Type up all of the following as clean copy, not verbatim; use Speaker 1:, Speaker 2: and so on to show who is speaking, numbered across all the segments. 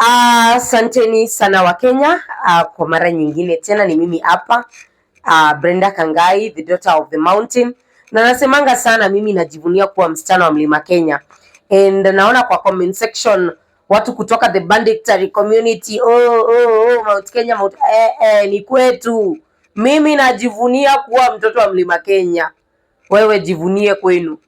Speaker 1: Asanteni sana wa Kenya. Kwa mara nyingine tena ni mimi hapa Brenda Kangai, the daughter of the mountain, na nasemanga sana mimi najivunia kuwa msichana wa Mlima Kenya, and naona kwa comment section watu kutoka the banditary community Mount Kenya ni kwetu. Mimi najivunia kuwa mtoto wa Mlima Kenya, wewe jivunie kwenu.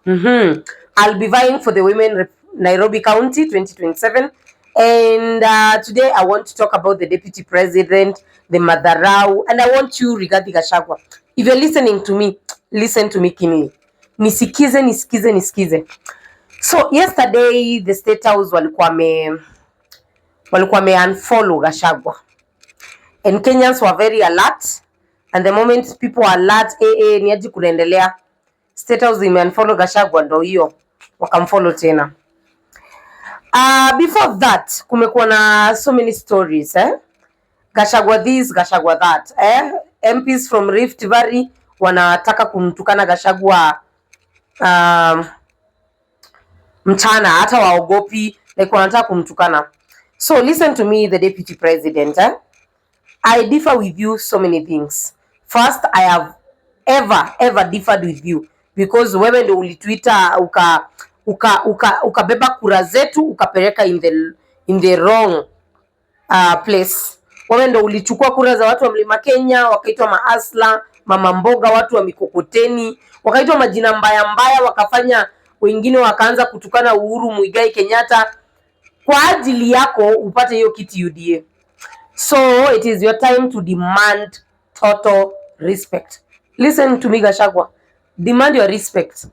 Speaker 1: I'll be vying for the Women Rep Nairobi County 2027. And today I want to talk about the Deputy President, the Madharau, and I want you, Rigathi Gachagua, if you're listening to me, listen to me keenly. Nisikize. So yesterday the State House walikuwa me unfollow Gachagua, and Kenyans were very alert, and the moment people are alert, ni aje kunaendelea, State House ime unfollow Gachagua, ndo hiyo wakamfollow tena. Before that, kumekuwa na so many stories, Gachagua this, Gachagua that, MPs from Rift Valley wanataka kumtukana Gachagua mchana, hata waogopi, like wanataka kumtukana. So listen to me, the Deputy President, I differ with you so many things. First, I have ever differed with you because wewe ndio ulitwita ukabeba kura zetu ukapeleka in the wrong place. Wewe ndio ulichukua kura za watu wa Mlima Kenya, wakaitwa maasla, mama mboga, watu wa mikokoteni, wakaitwa majina mbaya, wakafanya wengine wakaanza kutukana Uhuru Muigai Kenyatta kwa ajili yako upate hiyo kiti UDA. So it is your time to demand total respect. Listen to me, Gachagua. Demand your respect.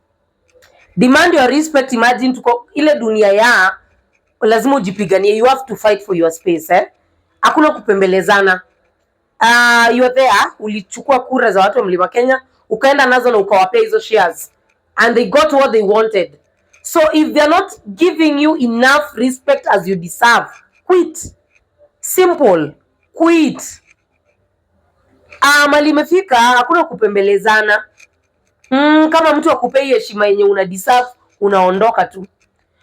Speaker 1: Demand your respect. Imagine tuko ile dunia ya lazima ujipiganie. You have to fight for your space, Hakuna kupembelezana. You are there, ulichukua kura za watu wa Mlima Kenya, ukaenda nazo na ukawapea hizo shares, and they got what they wanted. So if they are not giving you enough respect as you deserve, quit. Simple. Quit. Mali imefika, hakuna kupembelezana. Kama mtu akupei heshima yenye una deserve, unaondoka tu.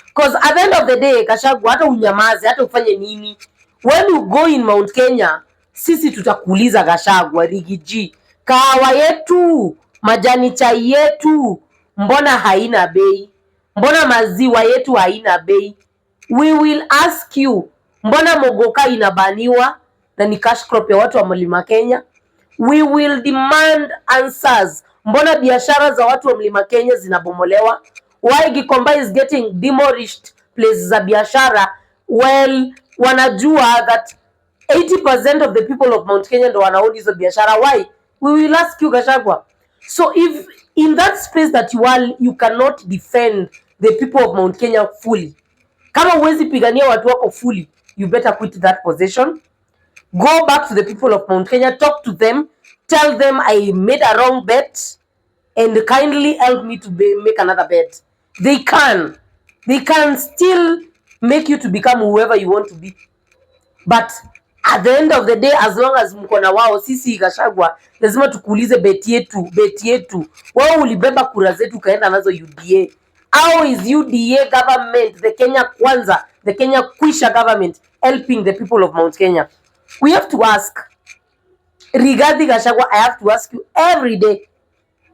Speaker 1: Because at the end of the day, Gachagua, hata unyamaze, hata ufanye nini, when you go in Mount Kenya, sisi tutakuuliza Gachagua, Rigiji, kahawa yetu, majani chai yetu, mbona haina bei? Mbona maziwa yetu haina bei? We will ask you, mbona mogoka inabaniwa na ni cash crop ya watu wa Mlima Kenya? We will demand answers. Mbona biashara za watu wa Mlima Kenya zinabomolewa? Why Gikomba is getting demolished places za biashara? Well, wanajua that 80% of the people of Mount Kenya ndo wanaown hizo biashara. Why? We will ask you, Gachagua. So if in that space that you are, you cannot defend the people of Mount Kenya fully, kama huwezi pigania watu wako fully, you better quit that position. Go back to the people of Mount Kenya, talk to them, tell them I made a wrong bet and kindly help me to make another bet. They can still make you to become whoever you want to be. But at the end of the day, as long as mko na wao, sisi Gachagua lazima tukuulize beti yetu. Wao ulibeba kura zetu kaenda nazo UDA. How is UDA government, the Kenya Kwanza, the Kenya Kwisha government, helping the people of Mount Kenya? We have to ask. Rigathi Gachagua, I have to ask you every day,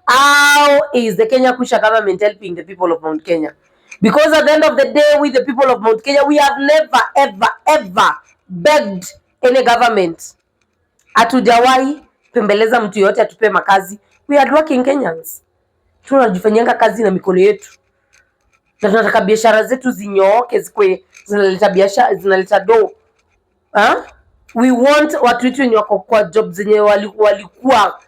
Speaker 1: how is the Kenya Kwisha government helping the people of Mount Kenya? Because at the end of the day, with the people of Mount Kenya, we have never, ever begged any government. Hatujawahi pembeleza mtu yote atupe makazi. We are working Kenyans. Tunajifanyanga kazi na mikono yetu. Na tunataka biashara zetu zinyooke, zikwe zinaleta biashara, zinaleta do. We want watu wetu wenye wako kwa job zenye walikuwa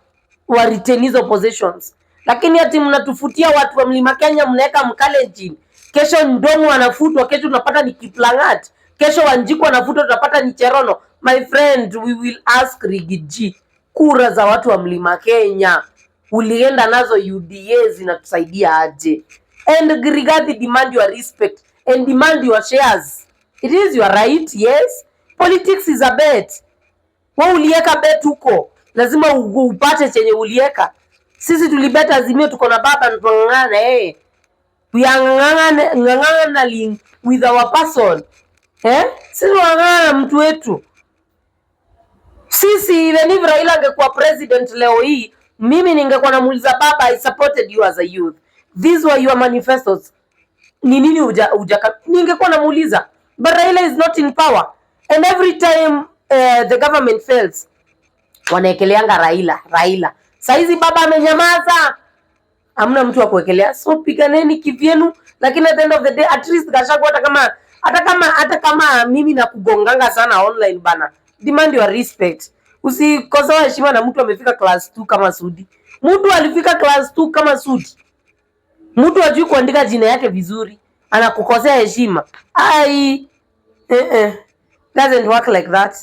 Speaker 1: wa retain hizo positions. Lakini ati mnatufutia watu wa Mlima Kenya, mnaweka Mkalenjin. Kesho Ndongo anafutwa, kesho tunapata ni Kiplangat. Kesho Wanjiku anafutwa, tunapata ni Cherono. My friend, we will ask Rigiji, kura za watu wa Mlima Kenya ulienda nazo UDA zinatusaidia aje? And Rigathi, demand your respect and demand your shares. It is your right, yes. Politics is a bet. Wewe ulieka bet huko, lazima upate chenye ulieka. Sisi tulibeta Azimio, tuko na baba na tunang'ang'ana. We are ng'ang'ana with our person. Sisi wangana mtu wetu. Sisi even if Raila angekuwa president leo hii, mimi ningekuwa namuuliza baba, I supported you as a youth. These were your manifestos. Ni nini ningekuwa namuuliza. But Raila is not in power. And every time the government fails, wanaekeleanga Raila. Saizi baba amenyamaza. Hamna mtu wa kuwekelea. So piganeni kivyenu, lakini at the end of the day at least Gachagua hata kama mimi nakugonganga sana online bana. Demand your respect. Usikosoe heshima na mtu amefika class 2 kama Sudi. Mtu alifika class 2 kama Sudi. Mtu hajui kuandika jina yake vizuri, anakukosea heshima. Doesn't work like that.